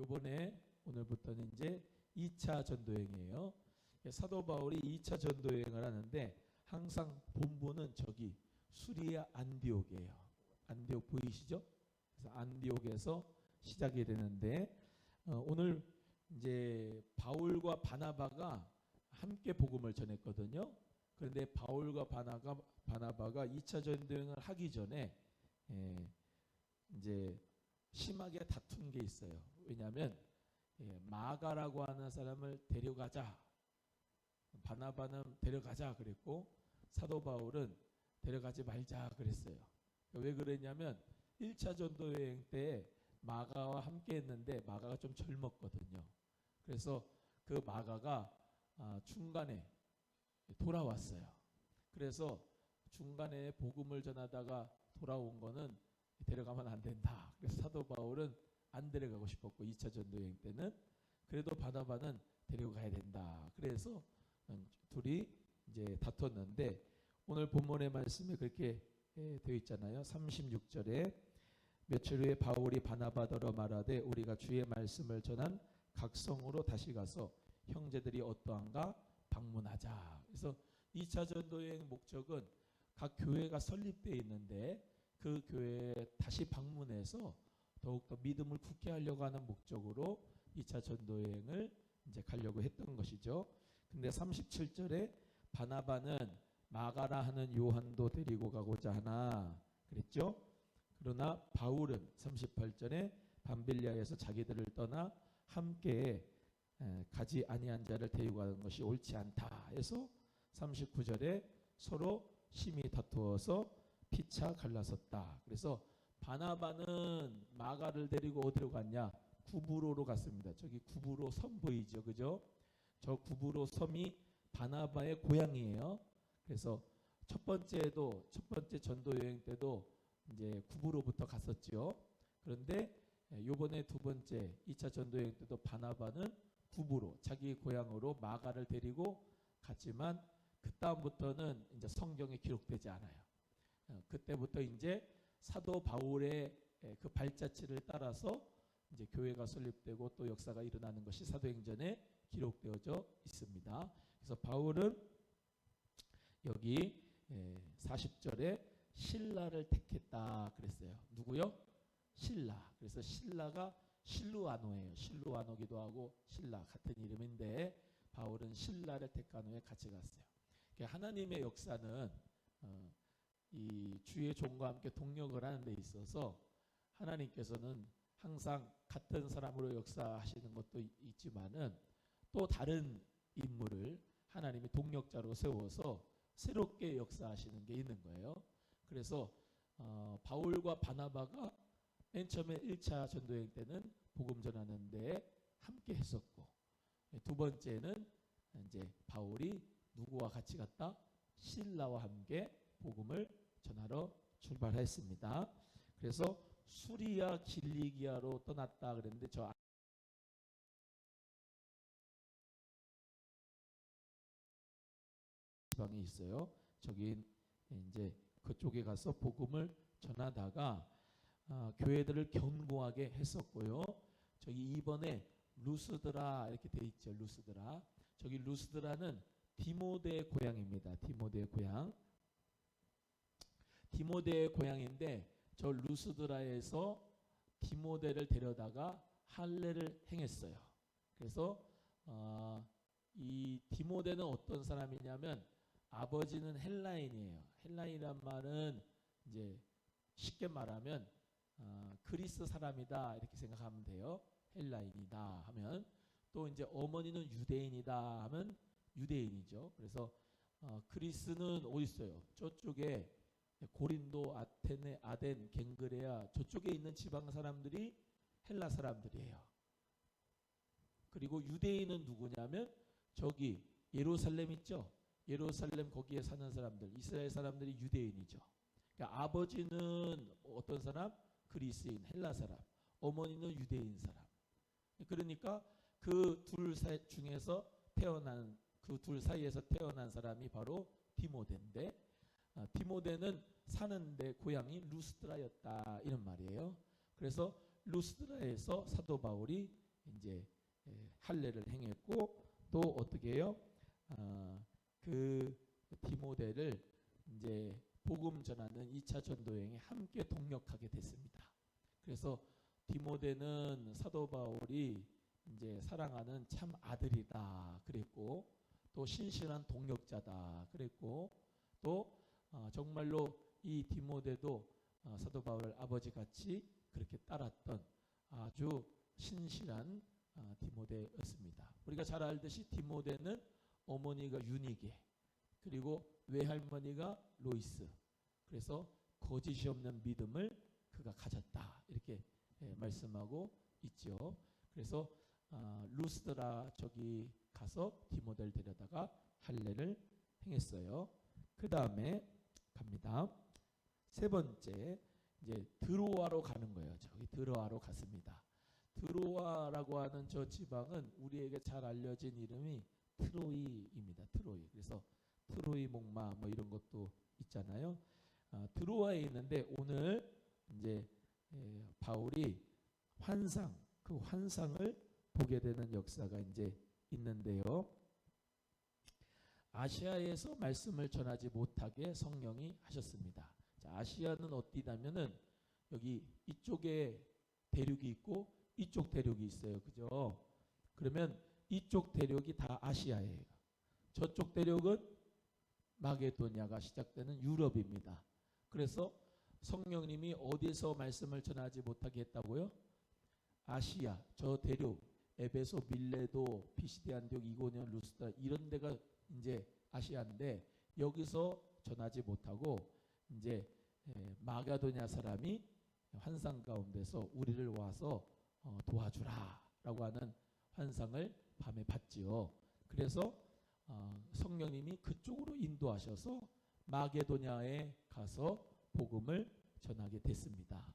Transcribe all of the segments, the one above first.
요번에 오늘부터는 이제 2차 전도여행이에요. 사도 바울이 2차 전도여행을 하는데 항상 본부는 저기 수리아 안디옥이에요. 안디옥 보이시죠? 그래서 안디옥에서 시작이 되는데 오늘 이제 바울과 바나바가 함께 복음을 전했거든요. 그런데 바울과 바나바가 2차 전도여행을 하기 전에 이제 심하게 다툰 게 있어요. 왜냐하면 마가라고 하는 사람을 데려가자, 바나바는 데려가자 그랬고 사도 바울은 데려가지 말자 그랬어요. 왜 그랬냐면 1차 전도 여행 때 마가와 함께 했는데 마가가 좀 젊었거든요. 그래서 그 마가가 중간에 돌아왔어요. 그래서 중간에 복음을 전하다가 돌아온 거는 데려가면 안 된다. 그래서 사도 바울은 안 데려가고 싶었고 2차 전도 여행 때는 그래도 바나바는 데려가야 된다. 그래서 둘이 이제 다퉜는데 오늘 본문의 말씀에 그렇게 되어 있잖아요. 36절에 며칠 후에 바울이 바나바더러 말하되 우리가 주의 말씀을 전한 각 성으로 다시 가서 형제들이 어떠한가 방문하자. 그래서 2차 전도 여행 목적은 각 교회가 설립되어 있는데 그 교회에 다시 방문해서 더욱더 믿음을 굳게 하려고 하는 목적으로 2차 전도 여행을 이제 가려고 했던 것이죠. 근데 37절에 바나바는 마가라 하는 요한도 데리고 가고자 하나 그랬죠. 그러나 바울은 38절에 밤빌리아에서 자기들을 떠나 함께 가지 아니한 자를 데리고 가는 것이 옳지 않다 해서 39절에 서로 심히 다투어서 피차 갈라섰다. 그래서 바나바는 마가를 데리고 어디로 갔냐? 구브로로 갔습니다. 저기 구브로 섬 보이죠, 그죠? 저 구브로 섬이 바나바의 고향이에요. 그래서 첫 번째 전도 여행 때도 이제 구브로부터 갔었죠. 그런데 요번에 두 번째 2차 전도 여행 때도 바나바는 구브로 자기 고향으로 마가를 데리고 갔지만 그 다음부터는 이제 성경에 기록되지 않아요. 그때부터 이제 사도 바울의 그 발자취를 따라서 이제 교회가 설립되고 또 역사가 일어나는 것이 사도행전에 기록되어져 있습니다. 그래서 바울은 여기 40절에 신라를 택했다 그랬어요. 누구요? 신라. 그래서 신라가 실루아노예요. 실루아노기도 하고 신라 같은 이름인데 바울은 신라를 택한 후에 같이 갔어요. 하나님의 역사는 이 주의 종과 함께 동력을 하는 데 있어서 하나님께서는 항상 같은 사람으로 역사하시는 것도 있지만은 또 다른 인물을 하나님이 동력자로 세워서 새롭게 역사하시는 게 있는 거예요. 그래서 바울과 바나바가 맨 처음에 1차 전도여행 때는 복음 전하는 데 함께 했었고 두 번째는 이제 바울이 누구와 같이 갔다? 신라와 함께 복음을 전하러 출발했습니다. 그래서 수리아 길리기아로 떠났다 그랬는데 저 지방에 있어요. 저기 이제 그쪽에 가서 복음을 전하다가 교회들을 견고하게 했었고요. 저기 이번에 루스드라 이렇게 돼 있죠. 루스드라. 저기 루스드라는 디모데의 고향입니다. 디모데의 고향. 디모데의 고향인데 저 루스드라에서 디모데를 데려다가 할례를 행했어요. 그래서 이 디모데는 어떤 사람이냐면 아버지는 헬라인이에요. 헬라인이란 말은 이제 쉽게 말하면 그리스 사람이다 이렇게 생각하면 돼요. 헬라인이다 하면 또 이제 어머니는 유대인이다 하면 유대인이죠. 그래서 그리스는 어디 있어요? 저쪽에 고린도, 아테네, 아덴, 갱그레아 저쪽에 있는 지방 사람들이 헬라 사람들이에요. 그리고 유대인은 누구냐면 저기 예루살렘 있죠. 예루살렘 거기에 사는 사람들, 이스라엘 사람들이 유대인이죠. 그러니까 아버지는 어떤 사람? 그리스인, 헬라 사람. 어머니는 유대인 사람. 그러니까 그 둘 중에서 태어난 그 둘 사이에서 태어난 사람이 바로 디모데인데 디모데는 사는데 고향이 루스드라였다 이런 말이에요. 그래서 루스드라에서 사도 바울이 이제 할례를 행했고 또 어떻게 해요? 그 디모데를 이제 복음 전하는 2차 전도 여행에 함께 동역하게 됐습니다. 그래서 디모데는 사도 바울이 이제 사랑하는 참 아들이다 그랬고 또 신실한 동역자다 그랬고 또 정말로 이 디모데도 사도 바울 아버지 같이 그렇게 따랐던 아주 신실한 디모데였습니다. 우리가 잘 알듯이 디모데는 어머니가 유니게 그리고 외할머니가 로이스, 그래서 거짓이 없는 믿음을 그가 가졌다 이렇게 말씀하고 있죠. 그래서 루스드라 저기 가서 디모데를 데려다가 할례를 행했어요. 그 다음에 갑니다. 세 번째 이제 드로아로 가는 거예요. 저기 드로아로 갔습니다. 드로아라고 하는 저 지방은 우리에게 잘 알려진 이름이 트로이입니다. 트로이. 그래서 트로이 목마 뭐 이런 것도 있잖아요. 드로아에 있는데 오늘 이제 바울이 그 환상을 보게 되는 역사가 이제 있는데요. 아시아에서 말씀을 전하지 못하게 성령이 하셨습니다. 자, 아시아는 어디냐면은 여기 이쪽에 대륙이 있고 이쪽 대륙이 있어요. 그죠? 그러면 이쪽 대륙이 다 아시아예요. 저쪽 대륙은 마게도냐가 시작되는 유럽입니다. 그래서 성령님이 어디서 말씀을 전하지 못하게 했다고요? 아시아, 저 대륙, 에베소, 밀레도, 피시디 안디옥, 이고니온, 루스드라 이런 데가 이제 아시아인데 여기서 전하지 못하고 이제 마게도냐 사람이 환상 가운데서 우리를 와서 도와주라라고 하는 환상을 밤에 봤지요. 그래서 성령님이 그쪽으로 인도하셔서 마게도냐에 가서 복음을 전하게 됐습니다.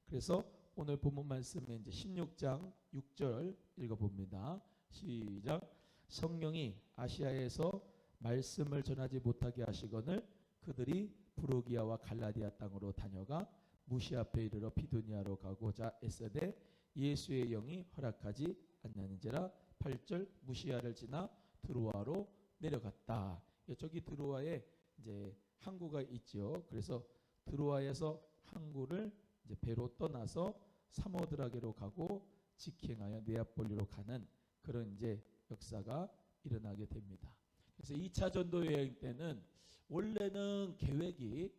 그래서 오늘 본문 말씀에 이제 16장 6절 읽어봅니다. 시작. 성령이 아시아에서 말씀을 전하지 못하게 하시거늘 그들이 브로기아와 갈라디아 땅으로 다녀가 무시 앞에 이르러 비두니아로 가고자 애쓰되 예수의 영이 허락하지 않냐는지라. 8절 무시아를 지나 드로아로 내려갔다. 저기 드로아에 이제 항구가 있죠. 그래서 드로아에서 항구를 이제 배로 떠나서 사모드라게로 가고 직행하여 네아폴리로 가는 그런 이제 역사가 일어나게 됩니다. 그래서 2차 전도 여행 때는 원래는 계획이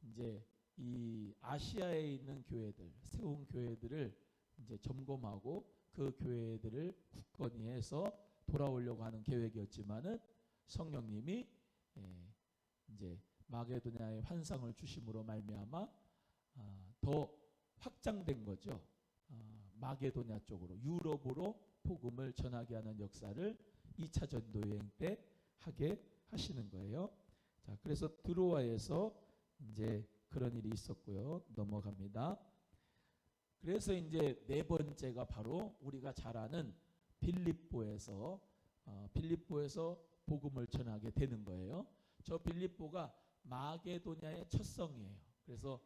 이제 이 아시아에 있는 교회들, 세운 교회들을 이제 점검하고 그 교회들을 굳건히 해서 돌아오려고 하는 계획이었지만은 성령님이 이제 마게도냐의 환상을 주심으로 말미암아 더 확장된 거죠. 마게도냐 쪽으로 유럽으로 복음을 전하게 하는 역사를 2차 전도 여행 때 하게 하시는 거예요. 자, 그래서 드로아에서 이제 그런 일이 있었고요. 넘어갑니다. 그래서 이제 네 번째가 바로 우리가 잘 아는 빌립보에서 복음을 전하게 되는 거예요. 저 빌립보가 마게도냐의 첫 성이에요. 그래서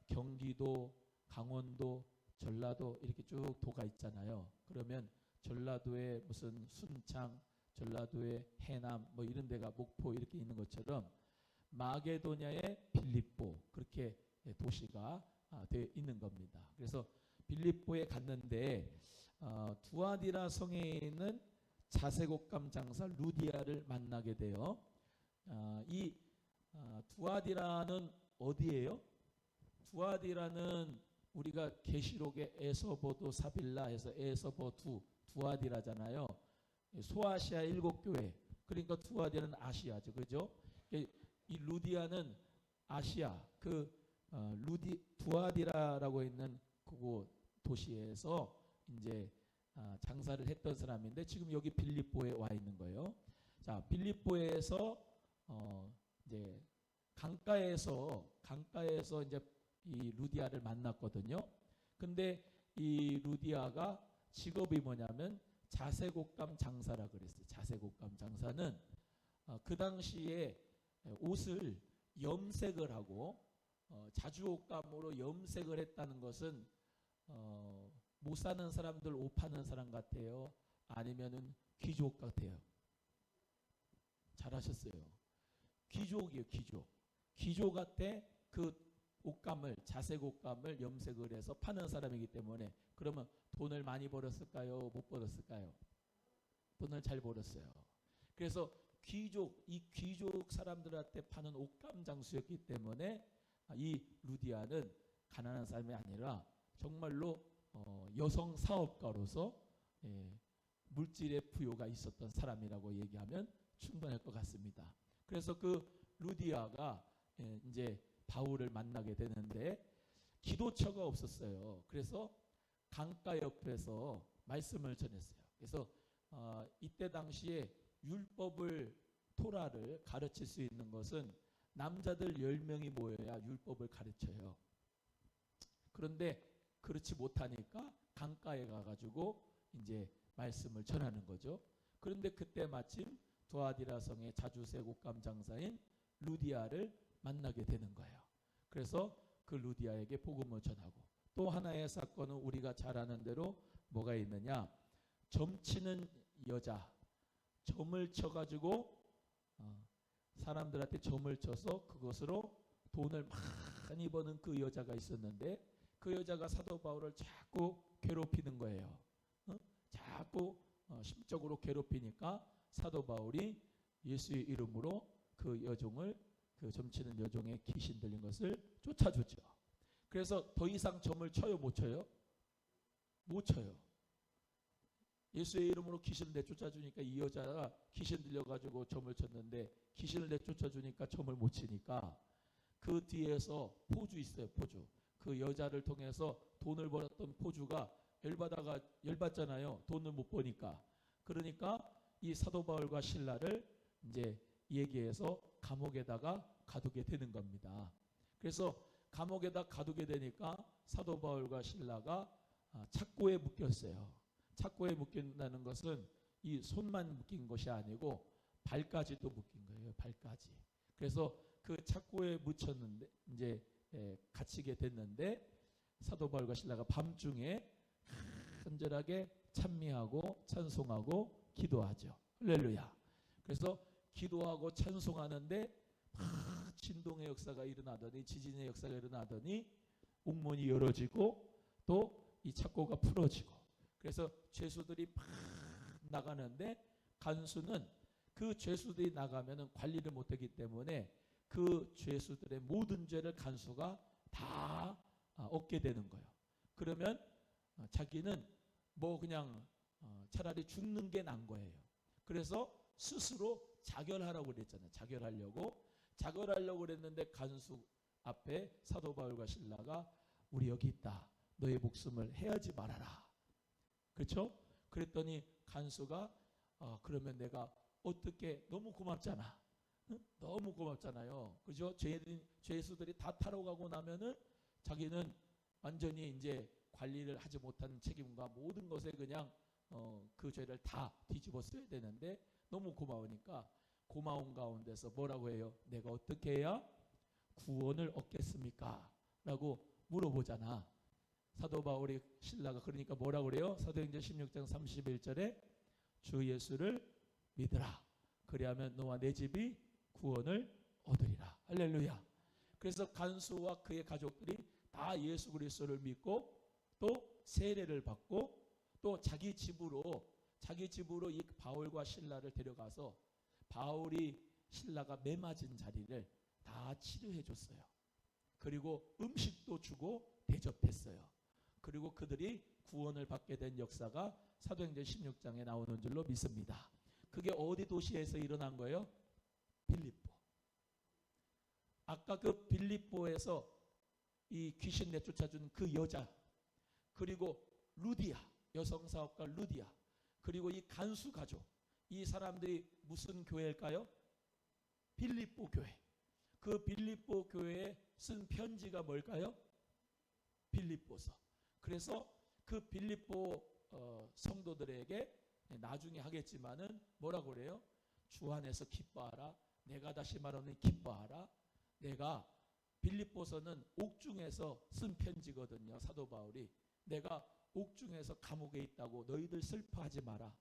경기도, 강원도, 전라도 이렇게 쭉 도가 있잖아요. 그러면 전라도에 무슨 순창, 전라도의 해남 뭐 이런 데가 목포 이렇게 있는 것처럼 마게도냐의 빌립보 그렇게 도시가 되어 있는 겁니다. 그래서 빌립보에 갔는데 두아디라 성에 있는 자색옷감 장사 루디아를 만나게 돼요. 이 두아디라는 어디예요? 두아디라는 우리가 계시록의 에서보도 사빌라 해서 에서보 두아디라잖아요. 소아시아 7교회. 그러니까 두아디라는 아시아죠. 그죠? 이 루디아는 아시아 두아디라라고 있는 그곳 도시에서 이제 장사를 했던 사람인데 지금 여기 빌립보에 와 있는 거예요. 자, 빌립보에서 이제 강가에서 이제 이 루디아를 만났거든요. 근데 이 루디아가 직업이 뭐냐면 자색옷감 장사라 그랬어요. 자색옷감 장사는 그 당시에 옷을 염색을 하고 자주옷감으로 염색을 했다는 것은 못 사는 사람들 옷 파는 사람 같아요? 아니면은 귀족 같아요? 잘하셨어요. 귀족이에요, 귀족. 귀족 같아. 그 옷감을, 자색 옷감을 염색을 해서 파는 사람이기 때문에. 그러면 돈을 많이 벌었을까요? 못 벌었을까요? 돈을 잘 벌었어요. 그래서 이 귀족 사람들한테 파는 옷감 장수였기 때문에 이 루디아는 가난한 사람이 아니라 정말로 여성 사업가로서 물질의 부요가 있었던 사람이라고 얘기하면 충분할 것 같습니다. 그래서 그 루디아가 이제 바울을 만나게 되는데 기도처가 없었어요. 그래서 강가 옆에서 말씀을 전했어요. 그래서 이때 당시에 율법을, 토라를 가르칠 수 있는 것은 남자들 10명이 모여야 율법을 가르쳐요. 그런데 그렇지 못하니까 강가에 가가지고 이제 말씀을 전하는 거죠. 그런데 그때 마침 두아디라 성의 자주색 옷감 장사인 루디아를 만나게 되는 거예요. 그래서 그 루디아에게 복음을 전하고, 또 하나의 사건은 우리가 잘 아는 대로 뭐가 있느냐, 점치는 여자, 점을 쳐가지고 사람들한테 점을 쳐서 그것으로 돈을 많이 버는 그 여자가 있었는데, 그 여자가 사도 바울을 자꾸 괴롭히는 거예요. 자꾸 심적으로 괴롭히니까 사도 바울이 예수의 이름으로 그 여종을, 그 점치는 여종의 귀신 들린 것을 쫓아주죠. 그래서 더 이상 점을 쳐요, 못 쳐요? 못 쳐요. 예수의 이름으로 귀신을 내쫓아주니까 이 여자가 귀신 들려가지고 점을 쳤는데 귀신을 내쫓아주니까 점을 못 치니까 그 뒤에서 포주 있어요, 포주. 그 여자를 통해서 돈을 벌었던 포주가 열받잖아요. 돈을 못 버니까. 그러니까 이 사도 바울과 실라를 이제 얘기해서 감옥에다가 가두게 되는 겁니다. 그래서 감옥에다 가두게 되니까 사도 바울과 실라가 착고에 묶였어요. 착고에 묶인다는 것은 이 손만 묶인 것이 아니고 발까지도 묶인 거예요. 발까지. 그래서 그 착고에 묻혔는데 이제 갇히게 됐는데 사도 바울과 실라가 밤중에 간절하게 찬미하고 찬송하고 기도하죠. 할렐루야. 그래서 기도하고 찬송하는데 막 진동의 역사가 일어나더니, 지진의 역사가 일어나더니 옥문이 열어지고 또 이 착고가 풀어지고, 그래서 죄수들이 막 나가는데 간수는 그 죄수들이 나가면은 관리를 못하기 때문에 그 죄수들의 모든 죄를 간수가 다 얻게 되는 거예요. 그러면 자기는 뭐 그냥 차라리 죽는 게 난 거예요. 그래서 스스로 자결하라고 그랬잖아요. 자결하려고 그랬는데 간수 앞에 사도 바울과 실라가 우리 여기 있다. 너의 목숨을 해하지 말아라. 그렇죠? 그랬더니 간수가 그러면 내가 어떻게, 너무 고맙잖아. 응? 너무 고맙잖아요. 그죠? 죄수들이 다 타러 가고 나면은 자기는 완전히 이제 관리를 하지 못한 책임과 모든 것에 그냥 그 죄를 다 뒤집어 써야 되는데 너무 고마우니까 고마운 가운데서 뭐라고 해요? 내가 어떻게 해야 구원을 얻겠습니까? 라고 물어보잖아. 사도 바울이 신라가 그러니까 뭐라고 그래요? 사도행전 16장 31절에 주 예수를 믿으라. 그리하면 너와 내 집이 구원을 얻으리라. 할렐루야. 그래서 간수와 그의 가족들이 다 예수 그리스도를 믿고 또 세례를 받고 또 자기 집으로 이 바울과 신라를 데려가서 바울이 신라가 매맞은 자리를 다 치료해 줬어요. 그리고 음식도 주고 대접했어요. 그리고 그들이 구원을 받게 된 역사가 사도행전 16장에 나오는 줄로 믿습니다. 그게 어디 도시에서 일어난 거예요? 빌립보. 아까 그 빌립보에서 이 귀신 내쫓아준 그 여자, 그리고 루디아, 여성 사업가 루디아, 그리고 이 간수 가족, 이 사람들이 무슨 교회일까요? 빌립보 교회. 그 빌립보 교회에 쓴 편지가 뭘까요? 빌립보서. 그래서 그 빌립보 성도들에게 나중에 하겠지만은 뭐라고 그래요? 주 안에서 기뻐하라. 내가 다시 말하는 기뻐하라. 내가 빌립보서는 옥중에서 쓴 편지거든요. 사도 바울이 내가 옥중에서 감옥에 있다고 너희들 슬퍼하지 마라.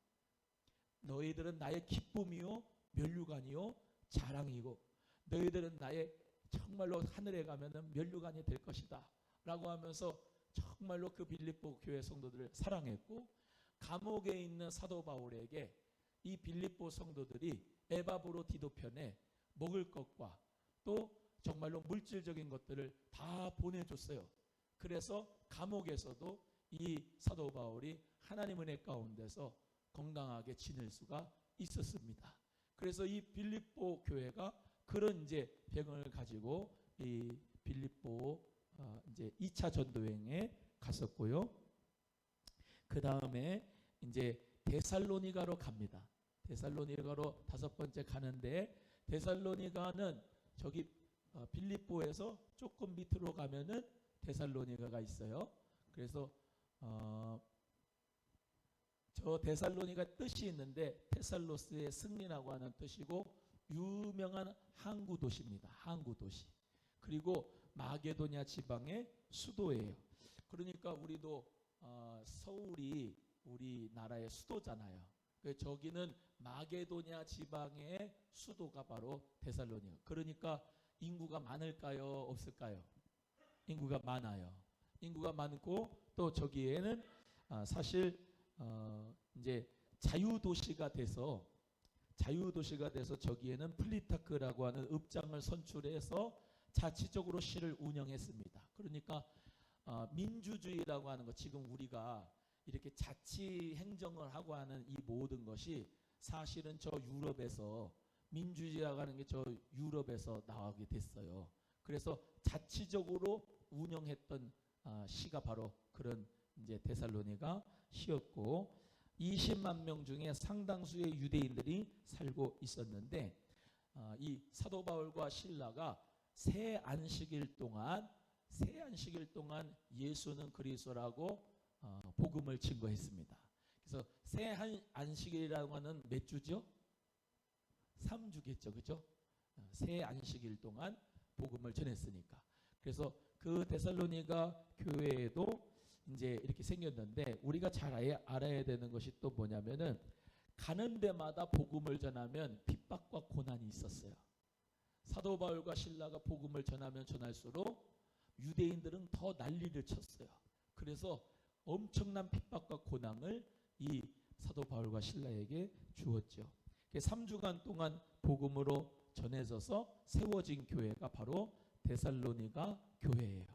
너희들은 나의 기쁨이요 면류관이요 자랑이고 너희들은 나의 정말로 하늘에 가면은 면류관이 될 것이다 라고 하면서 정말로 그 빌립보 교회 성도들을 사랑했고, 감옥에 있는 사도 바울에게 이 빌립보 성도들이 에바브로 디도편에 먹을 것과 또 정말로 물질적인 것들을 다 보내줬어요. 그래서 감옥에서도 이 사도 바울이 하나님 은혜 가운데서 건강하게 지낼 수가 있었습니다. 그래서 이 빌립보 교회가 그런 이제 병을 가지고 이 빌립보 이제 2차 전도여행에 갔었고요. 그 다음에 이제 데살로니가로 갑니다. 데살로니가로 5번째 가는데, 데살로니가는 저기 빌립보에서 조금 밑으로 가면은 데살로니가가 있어요. 그래서 저 데살로니가 뜻이 있는데 테살로스의 승리라고 하는 뜻이고 유명한 항구 도시입니다. 항구 도시. 그리고 마게도냐 지방의 수도예요. 그러니까 우리도 서울이 우리나라의 수도잖아요. 저기는 마게도냐 지방의 수도가 바로 데살로니가. 그러니까 인구가 많을까요? 없을까요? 인구가 많아요. 인구가 많고 또 저기에는 사실 이제 자유도시가 돼서 저기에는 플리타크라고 하는 읍장을 선출해서 자치적으로 시를 운영했습니다. 그러니까 민주주의라고 하는 것, 지금 우리가 이렇게 자치 행정을 하고 하는 이 모든 것이 사실은 저 유럽에서 민주주의라고 하는 게 저 유럽에서 나오게 됐어요. 그래서 자치적으로 운영했던 시가 바로 그런 이제 데살로니가 시였고, 20만 명 중에 상당수의 유대인들이 살고 있었는데, 이 사도 바울과 실라가 새 안식일 동안 예수는 그리스도라고 복음을 증거했습니다. 그래서 새 안식일이라고 하는 몇 주죠? 3주겠죠, 그죠? 새 안식일 동안 복음을 전했으니까. 그래서 그 데살로니가 교회에도 이제 이렇게 생겼는데, 우리가 잘 알아야 되는 것이 또 뭐냐면은, 가는 데마다 복음을 전하면 핍박과 고난이 있었어요. 사도 바울과 실라가 복음을 전하면 전할수록 유대인들은 더 난리를 쳤어요. 그래서 엄청난 핍박과 고난을 이 사도 바울과 실라에게 주었죠. 3주간 동안 복음으로 전해져서 세워진 교회가 바로 데살로니가 교회예요.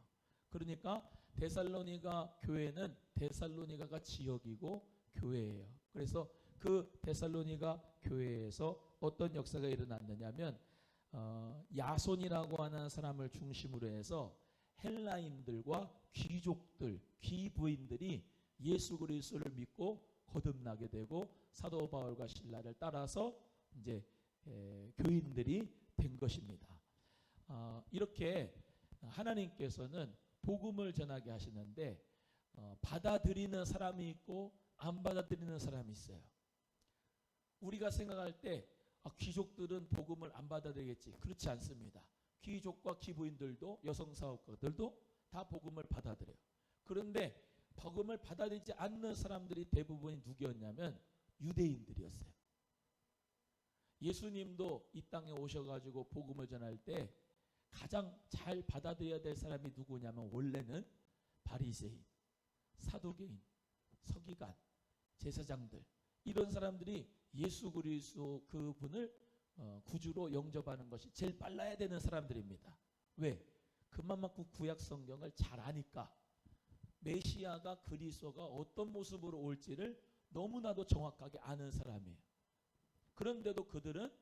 그러니까 데살로니가 교회는 데살로니가가 지역이고 교회예요. 그래서 그 데살로니가 교회에서 어떤 역사가 일어났느냐면, 야손이라고 하는 사람을 중심으로 해서 헬라인들과 귀족들, 귀부인들이 예수 그리스도를 믿고 거듭나게 되고 사도 바울과 실라를 따라서 이제 교인들이 된 것입니다. 이렇게 하나님께서는 복음을 전하게 하시는데 받아들이는 사람이 있고 안 받아들이는 사람이 있어요. 우리가 생각할 때 귀족들은 복음을 안 받아들이겠지. 그렇지 않습니다. 귀족과 기부인들도, 여성사업가들도 다 복음을 받아들여요. 그런데 복음을 받아들이지 않는 사람들이 대부분이 누구였냐면 유대인들이었어요. 예수님도 이 땅에 오셔가지고 복음을 전할 때 가장 잘 받아들여야 될 사람이 누구냐면 원래는 바리새인, 사두개인, 서기관, 제사장들, 이런 사람들이 예수 그리스도 그분을 구주로 영접하는 것이 제일 빨라야 되는 사람들입니다. 왜? 그만큼 구약 성경을 잘 아니까. 메시아가 그리스도가 어떤 모습으로 올지를 너무나도 정확하게 아는 사람이에요. 그런데도 그들은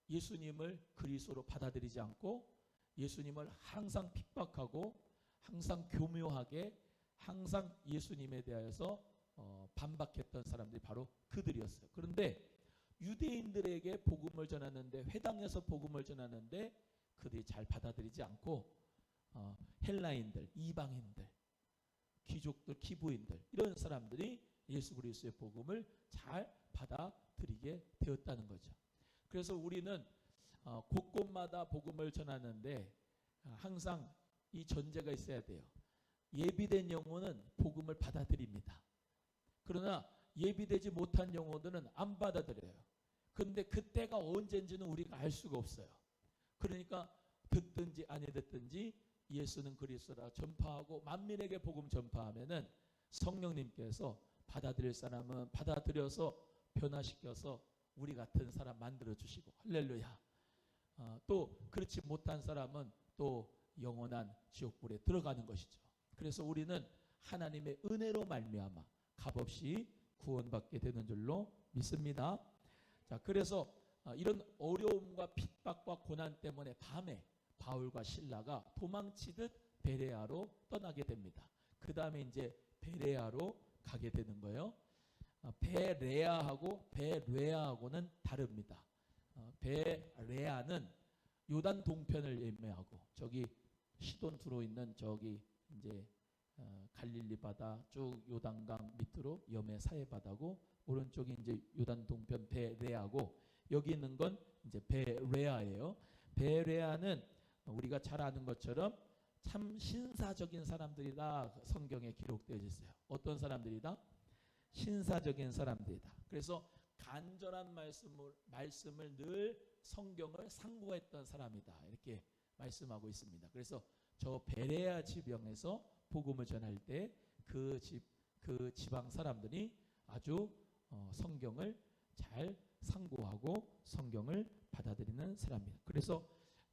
예수님을 그리스도로 받아들이지 않고 예수님을 항상 핍박하고 항상 교묘하게 항상 예수님에 대하여서 반박했던 사람들이 바로 그들이었어요. 그런데 유대인들에게 복음을 전하는데, 회당에서 복음을 전하는데 그들이 잘 받아들이지 않고 헬라인들, 이방인들, 귀족들, 기부인들, 이런 사람들이 예수 그리스도의 복음을 잘 받아들이게 되었다는 거죠. 그래서 우리는 곳곳마다 복음을 전하는데 항상 이 전제가 있어야 돼요. 예비된 영혼은 복음을 받아들입니다. 그러나 예비되지 못한 영혼들은 안 받아들여요. 그런데 그때가 언제인지는 우리가 알 수가 없어요. 그러니까 듣든지 아니 듣든지 예수는 그리스도라 전파하고 만민에게 복음 전파하면은 성령님께서 받아들일 사람은 받아들여서 변화시켜서 우리 같은 사람 만들어 주시고, 할렐루야. 또 그렇지 못한 사람은 또 영원한 지옥불에 들어가는 것이죠. 그래서 우리는 하나님의 은혜로 말미암아 값없이 구원받게 되는 줄로 믿습니다. 자, 그래서 이런 어려움과 핍박과 고난 때문에 밤에 바울과 실라가 도망치듯 베레아로 떠나게 됩니다. 그 다음에 이제 베레아로 가게 되는 거예요. 베레아하고 베레아하고는 다릅니다. 베레아는 요단 동편을 예매하고 저기 시돈 두로 있는 저기 이제 갈릴리 바다 쭉 요단강 밑으로 염해 사해 바다고, 오른쪽이 이제 요단 동편 베레아고, 여기 있는 건 이제 베레아예요. 베레아는 우리가 잘 아는 것처럼 참 신사적인 사람들이다 성경에 기록되어 있어요. 어떤 사람들이다? 신사적인 사람들이다. 그래서 간절한 말씀을 늘 성경을 상고했던 사람이다, 이렇게 말씀하고 있습니다. 그래서 저 베레아 지방에서 복음을 전할 때 그 지방 사람들이 아주 성경을 잘 상고하고 성경을 받아들이는 사람입니다. 그래서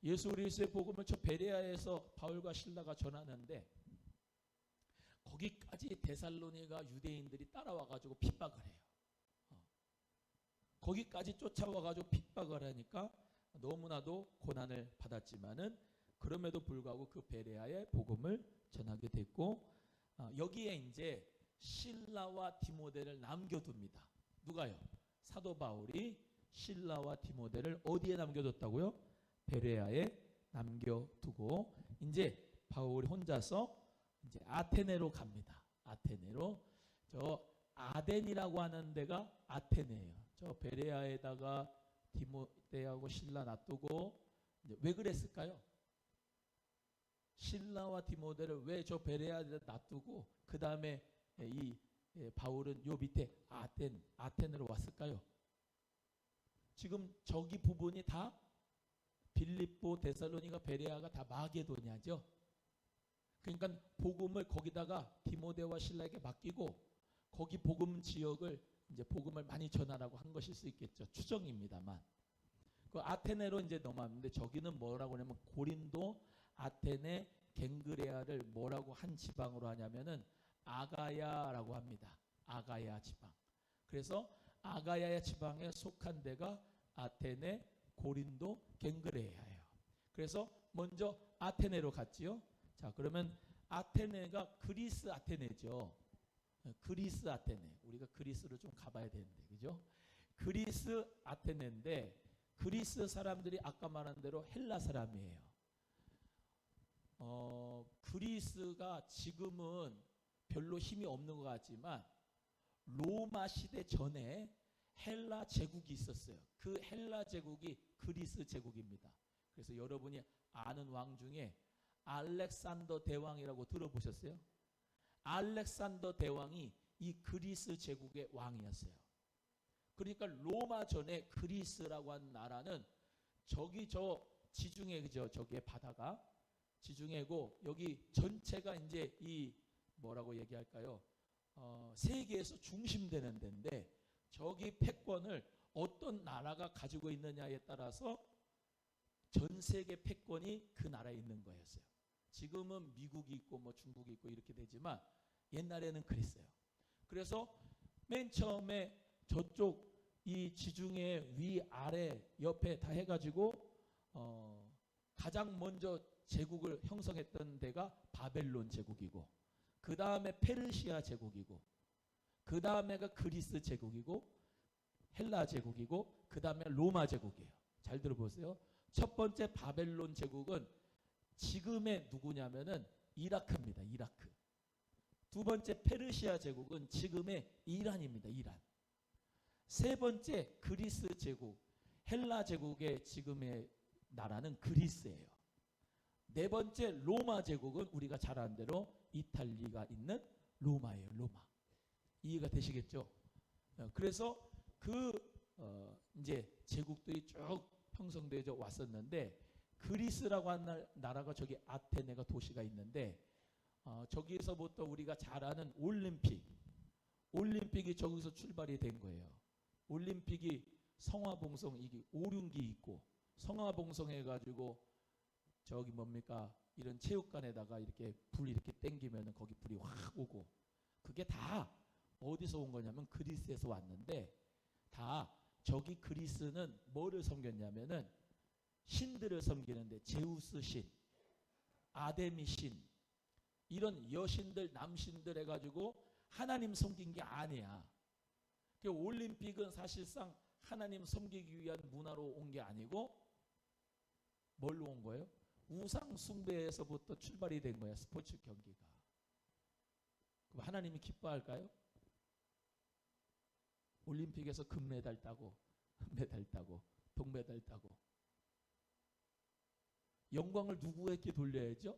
예수 그리스도의 복음을 저 베레아에서 바울과 실라가 전하는데 거기까지 데살로니가 유대인들이 따라와 가지고 핍박을 해요. 거기까지 쫓아와 가지고 핍박을 하니까 너무나도 고난을 받았지만은 그럼에도 불구하고 그 베레아의 복음을 전하게 됐고, 여기에 이제 실라와 디모데를 남겨둡니다. 누가요? 사도 바울이 실라와 디모데를 어디에 남겨뒀다고요? 베레아에 남겨두고 이제 바울이 혼자서 이제 아테네로 갑니다. 아테네로. 저 아덴이라고 하는 데가 아테네예요. 저 베레아에다가 디모데하고 실라 놔두고 이제 왜 그랬을까요? 실라와 디모데를 왜 저 베레아에 놔두고 그 다음에 이 바울은 요 밑에 아텐으로 왔을까요? 지금 저기 부분이 다 빌립보, 데살로니가, 베레아가 다 마게도냐죠. 그러니까 복음을 거기다가 디모데와 실라에게 맡기고 거기 복음 지역을 이제 복음을 많이 전하라고 한 것일 수 있겠죠. 추정입니다만. 그 아테네로 이제 넘어왔는데 저기는 뭐라고 하냐면 고린도, 아테네, 갱그레아를 뭐라고 한 지방으로 하냐면은 아가야라고 합니다. 아가야 지방. 그래서 아가야 지방에 속한 데가 아테네, 고린도, 갱그레아예요. 그래서 먼저 아테네로 갔지요. 자, 그러면 아테네가 그리스 아테네죠. 그리스 아테네. 우리가 그리스를 좀 가봐야 되는데, 그죠? 그리스 아테네인데 그리스 사람들이 아까 말한 대로 헬라 사람이에요. 그리스가 지금은 별로 힘이 없는 것 같지만 로마 시대 전에 헬라 제국이 있었어요. 그 헬라 제국이 그리스 제국입니다. 그래서 여러분이 아는 왕 중에 알렉산더 대왕이라고 들어보셨어요? 알렉산더 대왕이 이 그리스 제국의 왕이었어요. 그러니까 로마 전에 그리스라고 하는 나라는 저기 저 지중해, 그죠? 저기에 바다가 지중해고 여기 전체가 이제 이 뭐라고 얘기할까요? 세계에서 중심되는 데인데 저기 패권을 어떤 나라가 가지고 있느냐에 따라서 전 세계 패권이 그 나라에 있는 거였어요. 지금은 미국이 있고 뭐 중국이 있고 이렇게 되지만 옛날에는 그랬어요. 그래서 맨 처음에 저쪽 이 지중해 위 아래 옆에 다 해가지고 가장 먼저 제국을 형성했던 데가 바벨론 제국이고, 그 다음에 페르시아 제국이고, 그 다음에가 그리스 제국이고, 헬라 제국이고, 그 다음에 로마 제국이에요. 잘 들어보세요. 첫 번째 바벨론 제국은 지금의 누구냐면은 이라크입니다. 이라크. 두 번째 페르시아 제국은 지금의 이란입니다. 이란. 세 번째 그리스 제국, 헬라 제국의 지금의 나라는 그리스예요. 네 번째 로마 제국은 우리가 잘 아는 대로 이탈리아가 있는 로마예요. 로마. 이해가 되시겠죠? 그래서 이제 제국들이 쭉 형성되어 왔었는데 그리스라고 하는 나라가 저기 아테네가 도시가 있는데 저기서부터 우리가 잘 아는 올림픽이 저기서 출발이 된 거예요. 올림픽이 성화봉송 이게 오륜기 있고 성화봉송 해가지고 저기 뭡니까 이런 체육관에다가 이렇게 불 이렇게 땡기면 거기 불이 확 오고 그게 다 어디서 온 거냐면 그리스에서 왔는데 다 저기 그리스는 뭐를 섬겼냐면은 신들을 섬기는데 제우스 신, 아데미 신 이런 여신들 남신들 해가지고 하나님 섬긴 게 아니야. 그 올림픽은 사실상 하나님 섬기기 위한 문화로 온 게 아니고 뭘로 온 거예요? 우상 숭배에서부터 출발이 된 거야. 스포츠 경기가. 그럼 하나님이 기뻐할까요? 올림픽에서 금메달 따고 메달 따고 동메달 따고 영광을 누구에게 돌려야죠?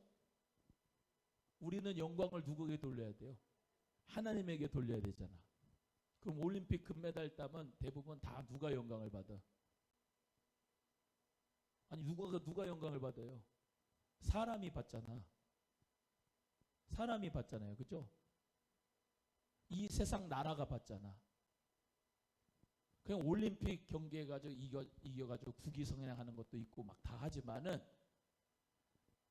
우리는 영광을 누구에게 돌려야 돼요? 하나님에게 돌려야 되잖아. 그럼 올림픽 금메달 따면 대부분 다 누가 영광을 받아? 아니 누가 영광을 받아요? 사람이 받잖아. 사람이 받잖아요. 그죠? 이 세상 나라가 받잖아. 그냥 올림픽 경기해가지고 이겨가지고 국위성행하는 것도 있고 막 다 하지만은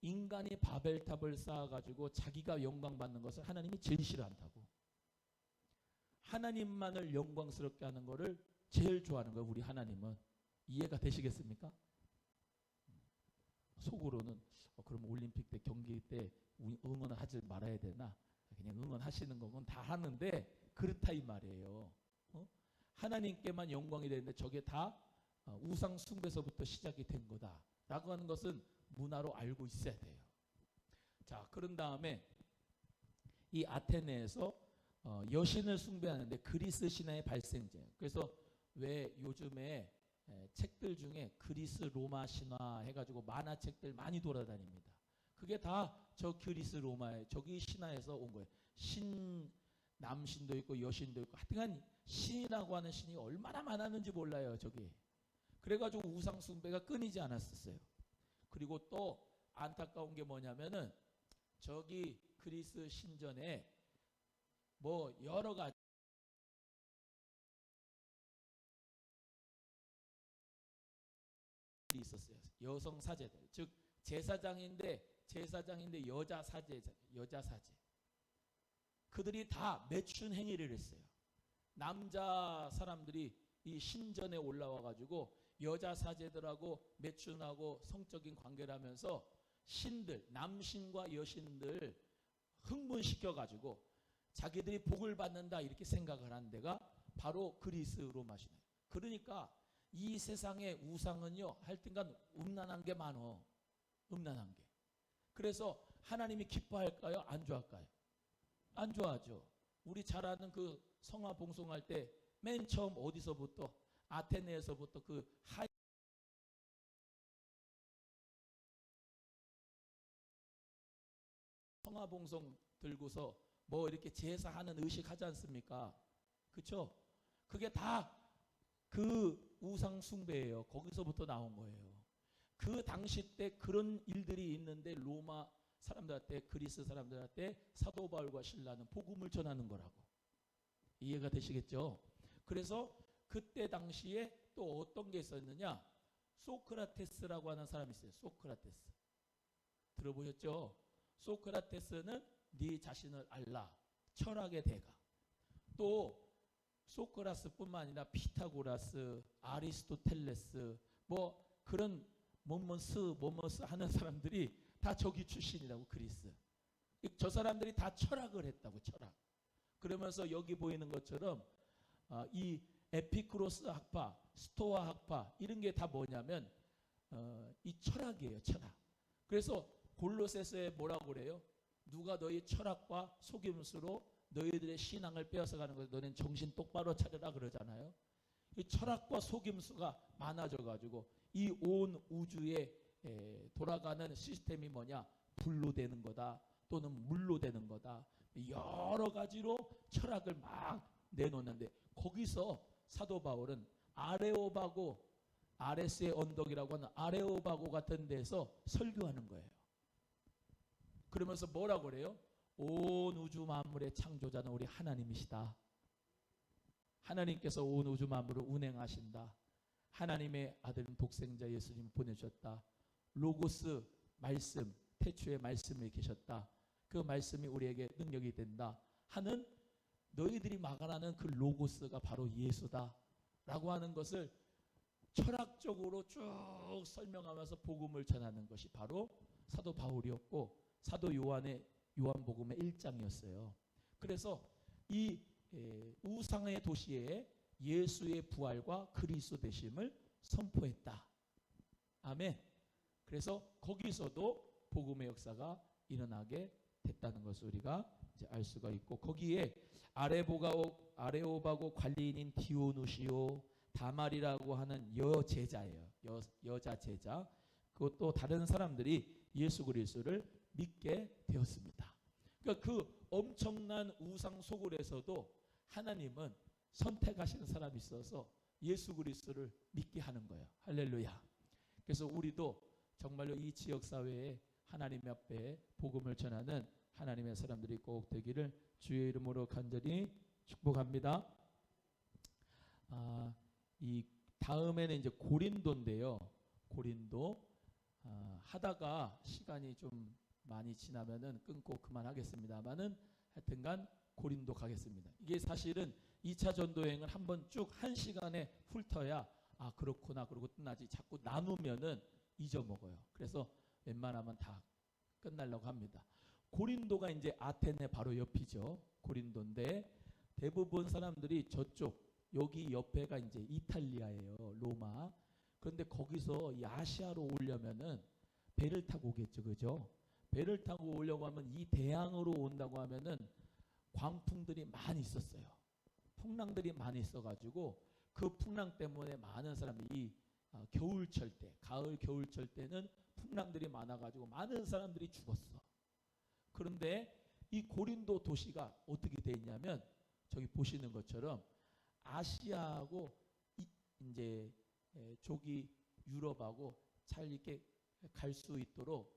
인간이 바벨탑을 쌓아가지고 자기가 영광 받는 것을 하나님이 제일 싫어한다고. 하나님만을 영광스럽게 하는 것을 제일 좋아하는 거예요. 우리 하나님은. 이해가 되시겠습니까? 속으로는 그럼 올림픽 때 경기 때 응원을 하지 말아야 되나? 그냥 응원하시는 거건 다 하는데 그렇다 이 말이에요. 하나님께만 영광이 되는데 저게 다 우상 숭배서부터 시작이 된 거다라고 하는 것은 문화로 알고 있어야 돼요. 자, 그런 다음에 이 아테네에서 여신을 숭배하는데 그리스 신화의 발생제. 그래서 왜 요즘에 책들 중에 그리스 로마 신화 해가지고 만화책들 많이 돌아다닙니다. 그게 다 저 그리스 로마의 저기 신화에서 온 거예요. 남신도 있고 여신도 있고 하여튼 신이라고 하는 신이 얼마나 많았는지 몰라요. 저기. 그래가지고 우상 숭배가 끊이지 않았었어요. 그리고 또 안타까운 게 뭐냐면은 저기 그리스 신전에 뭐 여러 가지 있었어요. 여성 사제들, 즉 제사장인데 여자 사제. 그들이 다 매춘 행위를 했어요. 남자 사람들이 이 신전에 올라와 가지고 여자 사제들하고 매춘하고 성적인 관계를 하면서 신들, 남신과 여신들 흥분시켜 가지고 자기들이 복을 받는다 이렇게 생각을 하는 데가 바로 그리스 로마시네. 그러니까 이 세상의 우상은요, 하여튼간 음란한 게 많어. 음란한 게. 그래서 하나님이 기뻐할까요? 안 좋아할까요? 안 좋아하죠. 우리 잘 아는 그 성화 봉송할 때 맨 처음 어디서부터? 아테네에서부터 그 성화 봉송 들고서 뭐 이렇게 제사하는 의식 하지 않습니까? 그렇죠? 그게 다 그 우상 숭배예요. 거기서부터 나온 거예요. 그 당시 때 그런 일들이 있는데 로마 사람들한테 그리스 사람들한테 사도 바울과 신라는 복음을 전하는 거라고. 이해가 되시겠죠? 그래서 그때 당시에 또 어떤 게 있었느냐? 소크라테스라고 하는 사람이 있어요. 소크라테스. 들어보셨죠? 소크라테스는 네 자신을 알라. 철학의 대가. 또 소크라스뿐만 아니라 피타고라스, 아리스토텔레스 뭐 그런 뭐뭐스 하는 사람들이 다 저기 출신이라고. 그리스. 저 사람들이 다 철학을 했다고. 철학. 그러면서 여기 보이는 것처럼 이 에피쿠로스 학파, 스토아 학파 이런 게 다 뭐냐면 이 철학이에요. 철학. 그래서 골로새서에 뭐라고 그래요? 누가 너희 철학과 속임수로 너희들의 신앙을 빼앗아가는 거예요. 너는 정신 똑바로 차려라 그러잖아요. 이 철학과 속임수가 많아져 가지고 이 온 우주에 돌아가는 시스템이 뭐냐? 불로 되는 거다, 또는 물로 되는 거다. 여러 가지로 철학을 막 내놓는데, 거기서 사도 바울은 아레오바고, 아레스의 언덕이라고 하는 아레오바고 같은 데서 설교하는 거예요. 그러면서 뭐라고 그래요? 온 우주 만물의 창조자는 우리 하나님이시다. 하나님께서 온 우주 만물을 운행하신다. 하나님의 아들은 독생자 예수님을 보내주셨다. 로고스 말씀, 태초에 말씀이 계셨다. 그 말씀이 우리에게 능력이 된다 하는, 너희들이 말하는 그 로고스가 바로 예수다 라고 하는 것을 철학적으로 쭉 설명하면서 복음을 전하는 것이 바로 사도 바울이었고, 사도 요한의 요한복음의 1장이었어요. 그래서 이 우상의 도시에 예수의 부활과 그리스도 되심을 선포했다. 아멘. 그래서 거기서도 복음의 역사가 일어나게 됐다는 것을 우리가 이제 알 수가 있고, 거기에 아레오바고 관리인인 디오누시오, 다말이라고 하는 여제자예요. 여자 제자. 그것도 다른 사람들이 예수 그리스도를 믿게 되었습니다. 그러니까 그 엄청난 우상 소굴에서도 하나님은 선택하시는 사람이 있어서 예수 그리스도를 믿게 하는 거예요. 할렐루야. 그래서 우리도 정말로 이 지역 사회에 하나님 앞에 복음을 전하는 하나님의 사람들이 꼭 되기를 주의 이름으로 간절히 축복합니다. 이 다음에는 이제 고린도인데요. 고린도 하다가 시간이 좀 많이 지나면은 끊고 그만하겠습니다만은, 하여튼간 고린도 가겠습니다. 이게 사실은 2차 전도여행을 한번 쭉 1시간에 훑어야 그렇구나 그러고 끝나지, 자꾸 나누면은 잊어먹어요. 그래서 웬만하면 다 끝나려고 합니다. 고린도가 이제 아테네 바로 옆이죠. 고린도인데 대부분 사람들이 저쪽, 여기 옆에가 이제 이탈리아예요. 로마. 그런데 거기서 이 아시아로 오려면은 배를 타고 오겠죠. 그죠? 배를 타고 오려고 하면 이 대양으로 온다고 하면은 광풍들이 많이 있었어요. 풍랑들이 많이 있어가지고 그 풍랑 때문에 많은 사람들이 겨울철 때, 가을 겨울철 때는 풍랑들이 많아가지고 많은 사람들이 죽었어. 그런데 이 고린도 도시가 어떻게 돼 있냐면, 저기 보시는 것처럼 아시아하고 이제 저기 유럽하고 잘 이렇게 갈 수 있도록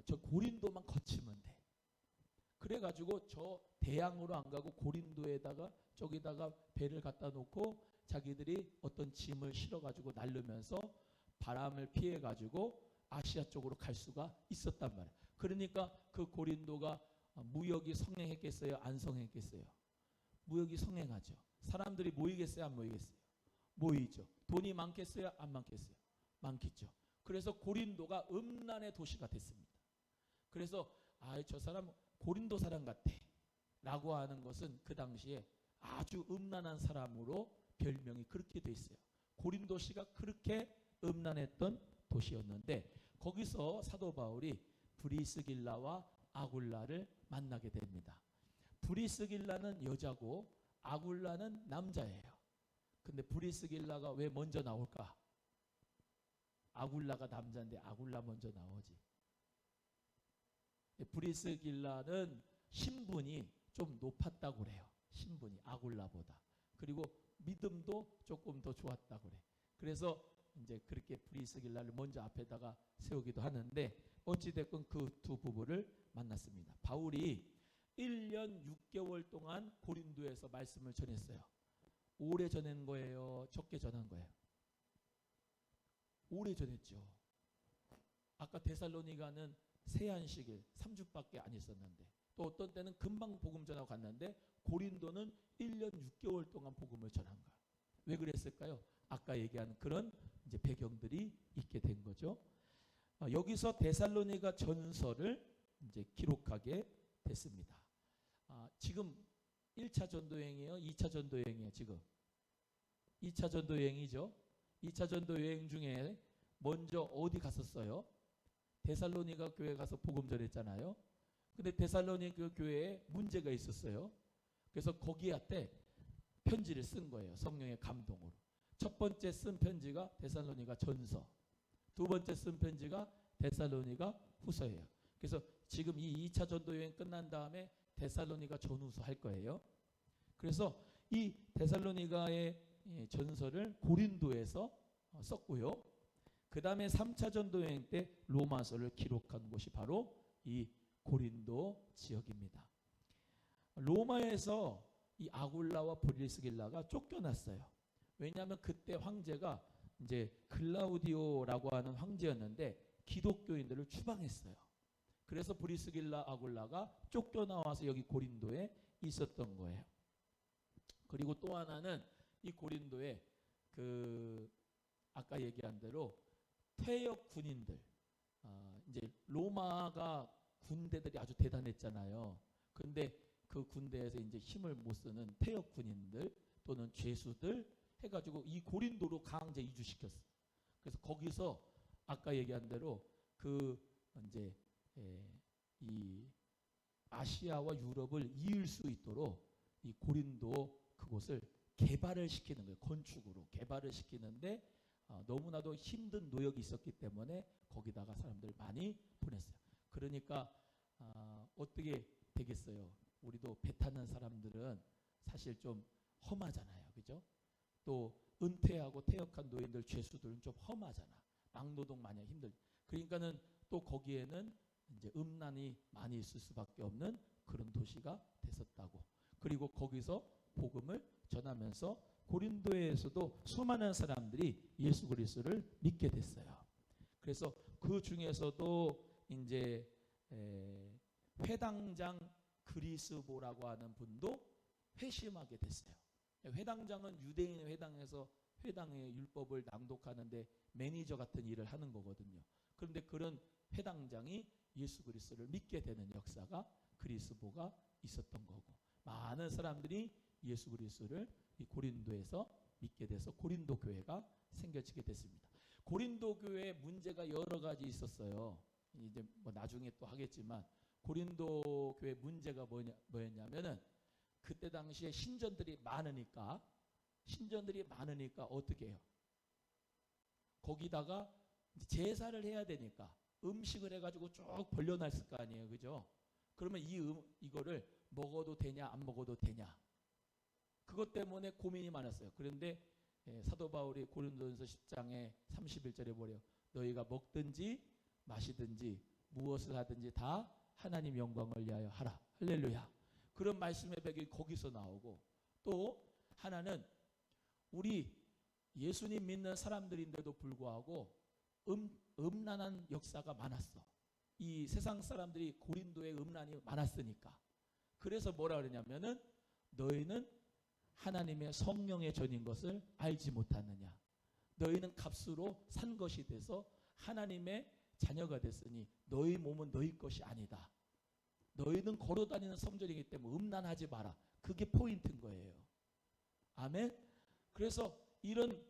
저 고린도만 거치면 돼. 그래가지고 저 대양으로 안 가고 고린도에다가 저기다가 배를 갖다 놓고 자기들이 어떤 짐을 실어가지고 날르면서 바람을 피해가지고 아시아 쪽으로 갈 수가 있었단 말이에요. 그러니까 그 고린도가 무역이 성행했겠어요? 안 성행했겠어요? 무역이 성행하죠. 사람들이 모이겠어요? 안 모이겠어요? 모이죠. 돈이 많겠어요? 안 많겠어요? 많겠죠. 그래서 고린도가 음란의 도시가 됐습니다. 그래서 저 사람 고린도 사람 같아 라고 하는 것은 그 당시에 아주 음란한 사람으로 별명이 그렇게 돼 있어요. 고린도시가 그렇게 음란했던 도시였는데, 거기서 사도 바울이 브리스길라와 아굴라를 만나게 됩니다. 브리스길라는 여자고 아굴라는 남자예요. 근데 브리스길라가 왜 먼저 나올까? 아굴라가 남자인데 아굴라 먼저 나오지. 브리스길라는 신분이 좀 높았다고 그래요. 신분이 아굴라보다. 그리고 믿음도 조금 더 좋았다고 그래. 그래서 이제 그렇게 브리스길라를 먼저 앞에다가 세우기도 하는데, 어찌됐건 그 두 부부를 만났습니다. 바울이 1년 6개월 동안 고린도에서 말씀을 전했어요. 오래 전한 거예요? 적게 전한 거예요? 오래 전했죠. 아까 데살로니가는 세안식일 3주밖에 안 있었는데, 또 어떤 때는 금방 복음 전하고 갔는데 고린도는 1년 6개월 동안 복음을 전한 거야. 왜 그랬을까요? 아까 얘기한 그런 이제 배경들이 있게 된 거죠. 여기서 데살로니가 전서를 이제 기록하게 됐습니다. 지금 1차 전도여행이에요? 2차 전도여행이에요? 지금 2차 전도여행이죠. 2차 전도여행 중에 먼저 어디 갔었어요? 데살로니가 교회 가서 복음 전했잖아요. 근데 데살로니가 교회에 문제가 있었어요. 그래서 거기한테 편지를 쓴 거예요. 성령의 감동으로. 첫 번째 쓴 편지가 데살로니가 전서, 두 번째 쓴 편지가 데살로니가 후서예요. 그래서 지금 이 2차 전도 여행 끝난 다음에 데살로니가 전후서 할 거예요. 그래서 이 데살로니가의 전서를 고린도에서 썼고요. 그 다음에 3차 전도 여행 때 로마서를 기록한 곳이 바로 이 고린도 지역입니다. 로마에서 이 아굴라와 브리스길라가 쫓겨났어요. 왜냐하면 그때 황제가 이제 글라우디오라고 하는 황제였는데 기독교인들을 추방했어요. 그래서 브리스길라 아굴라가 쫓겨나와서 여기 고린도에 있었던 거예요. 그리고 또 하나는 이 고린도에 그 아까 얘기한 대로 퇴역 군인들, 이제 로마가 군대들이 아주 대단했잖아요. 근데 그 군대에서 이제 힘을 못 쓰는 퇴역 군인들 또는 죄수들 해가지고 이 고린도로 강제 이주시켰어. 그래서 거기서 아까 얘기한 대로 그 이제 이 아시아와 유럽을 이을 수 있도록 이 고린도 그곳을 개발을 시키는 거예요. 건축으로 개발을 시키는데 너무나도 힘든 노역이 있었기 때문에 거기다가 사람들 많이 보냈어요. 그러니까 어떻게 되겠어요? 우리도 배 타는 사람들은 사실 좀 험하잖아요. 그죠? 또 은퇴하고 퇴역한 노인들 죄수들은 좀 험하잖아. 막노동 많이 힘들. 그러니까는 또 거기에는 이제 음란이 많이 있을 수밖에 없는 그런 도시가 됐었다고. 그리고 거기서 복음을 전하면서 고린도에서도 수많은 사람들이 예수 그리스도를 믿게 됐어요. 그래서 그 중에서도 이제 회당장 그리스보라고 하는 분도 회심하게 됐어요. 회당장은 유대인 회당에서 회당의 율법을 낭독하는데 매니저 같은 일을 하는 거거든요. 그런데 그런 회당장이 예수 그리스도를 믿게 되는 역사가 그리스보가 있었던 거고, 많은 사람들이 예수 그리스도를 이 고린도에서 믿게 돼서 고린도 교회가 생겨지게 됐습니다. 고린도 교회에 문제가 여러 가지 있었어요. 이제 뭐 나중에 또 하겠지만 고린도 교회 문제가 뭐였냐면은 그때 당시에 신전들이 많으니까 어떻게 해요? 거기다가 제사를 해야 되니까 음식을 해가지고 쭉 벌려놨을 거 아니에요, 그죠? 그러면 이거를 먹어도 되냐 안 먹어도 되냐, 그것 때문에 고민이 많았어요. 그런데 사도 바울이 고린도전서 10장에 31절에 뭐래요? 너희가 먹든지 마시든지 무엇을 하든지 다 하나님 영광을 위하여 하라. 할렐루야. 그런 말씀의 배경이 거기서 나오고, 또 하나는 우리 예수님 믿는 사람들인데도 불구하고 음란한 역사가 많았어. 이 세상 사람들이 고린도에 음란이 많았으니까. 그래서 뭐라 그러냐면은 너희는 하나님의 성령의 전인 것을 알지 못하느냐. 너희는 값으로 산 것이 돼서 하나님의 자녀가 됐으니 너희 몸은 너희 것이 아니다. 너희는 걸어다니는 성전이기 때문에 음란하지 마라. 그게 포인트인 거예요. 아멘. 그래서 이런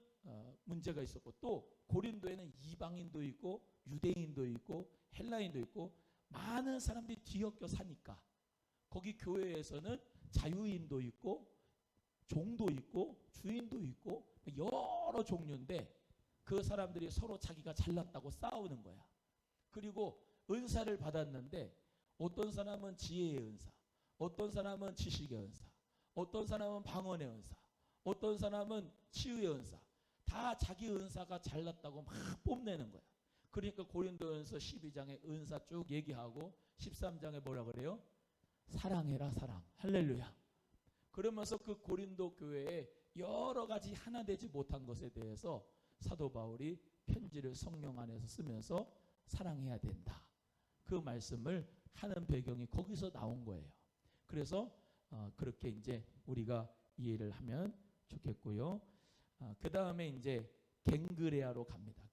문제가 있었고, 또 고린도에는 이방인도 있고 유대인도 있고 헬라인도 있고 많은 사람들이 뒤섞여 사니까 거기 교회에서는 자유인도 있고 종도 있고 주인도 있고 여러 종류인데 그 사람들이 서로 자기가 잘났다고 싸우는 거야. 그리고 은사를 받았는데 어떤 사람은 지혜의 은사, 어떤 사람은 지식의 은사, 어떤 사람은 방언의 은사, 어떤 사람은 치유의 은사, 다 자기 은사가 잘났다고 막 뽐내는 거야. 그러니까 고린도전서 12장에 은사 쭉 얘기하고 13장에 뭐라 그래요? 사랑해라 사랑. 할렐루야. 그러면서 그 고린도 교회에 여러 가지 하나 되지 못한 것에 대해서 사도 바울이 편지를 성령 안에서 쓰면서 사랑해야 된다. 그 말씀을 하는 배경이 거기서 나온 거예요. 그래서 그렇게 이제 우리가 이해를 하면 좋겠고요. 그 다음에 이제 갱그레아로 갑니다.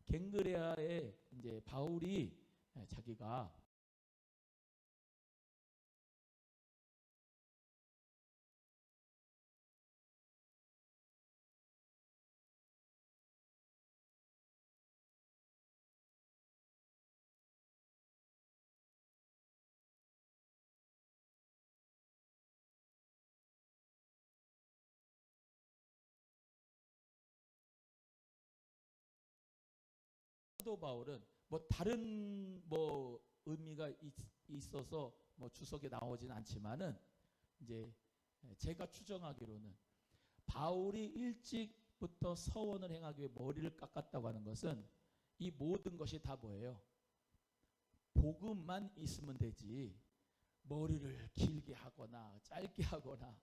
갱그레아에 이제 바울이 자기가 사도 바울은 뭐 다른 뭐 의미가 있어서 뭐 주석에 나오진 않지만은 이제 제가 추정하기로는 바울이 일찍부터 서원을 행하기 위해 머리를 깎았다고 하는 것은 이 모든 것이 다 뭐예요? 복음만 있으면 되지 머리를 길게 하거나 짧게 하거나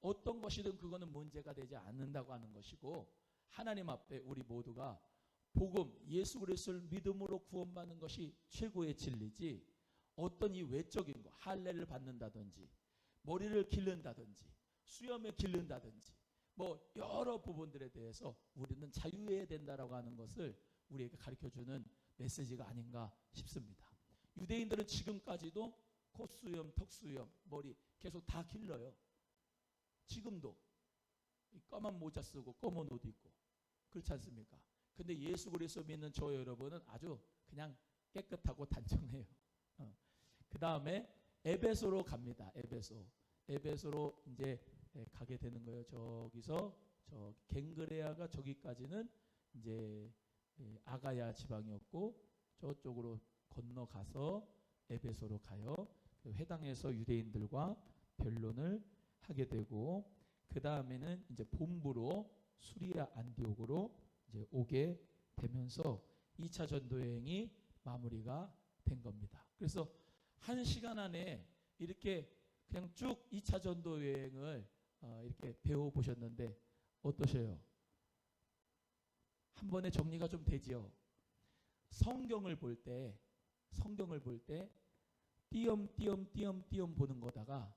어떤 것이든 그거는 문제가 되지 않는다고 하는 것이고, 하나님 앞에 우리 모두가 복음 예수 그리스도를 믿음으로 구원받는 것이 최고의 진리지, 어떤 이 외적인 거 할례를 받는다든지 머리를 기른다든지 수염을 기른다든지 뭐 여러 부분들에 대해서 우리는 자유해야 된다라고 하는 것을 우리에게 가르쳐주는 메시지가 아닌가 싶습니다. 유대인들은 지금까지도 콧수염, 턱수염, 머리 계속 다 길러요. 지금도 까만 모자 쓰고 검은 옷 입고 그렇지 않습니까? 근데 예수 그리스도 믿는 저 여러분은 아주 그냥 깨끗하고 단정해요. 그 다음에 에베소로 갑니다. 에베소로 이제 가게 되는 거예요. 저기서 저 갱그레아가 저기까지는 이제 아가야 지방이었고 저쪽으로 건너가서 에베소로 가요. 회당에서 유대인들과 변론을 하게 되고, 그 다음에는 이제 본부로 수리아 안디옥으로 이제 오게 되면서 2차 전도 여행이 마무리가 된 겁니다. 그래서 1시간 안에 이렇게 그냥 쭉 2차 전도 여행을 이렇게 배워보셨는데 어떠세요? 한 번에 정리가 좀 되지요? 성경을 볼 때 띄엄띄엄 보는 거다가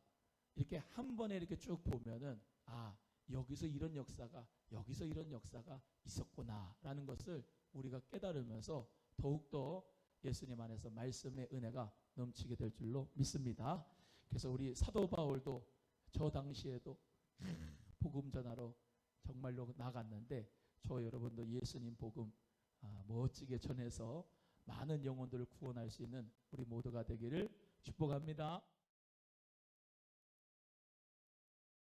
이렇게 한 번에 이렇게 쭉 보면은 아, 여기서 이런 역사가 있었구나라는 것을 우리가 깨달으면서 더욱더 예수님 안에서 말씀의 은혜가 넘치게 될 줄로 믿습니다. 그래서 우리 사도 바울도 저 당시에도 복음 전하러 정말로 나갔는데 저 여러분도 예수님 복음 멋지게 전해서 많은 영혼들을 구원할 수 있는 우리 모두가 되기를 축복합니다.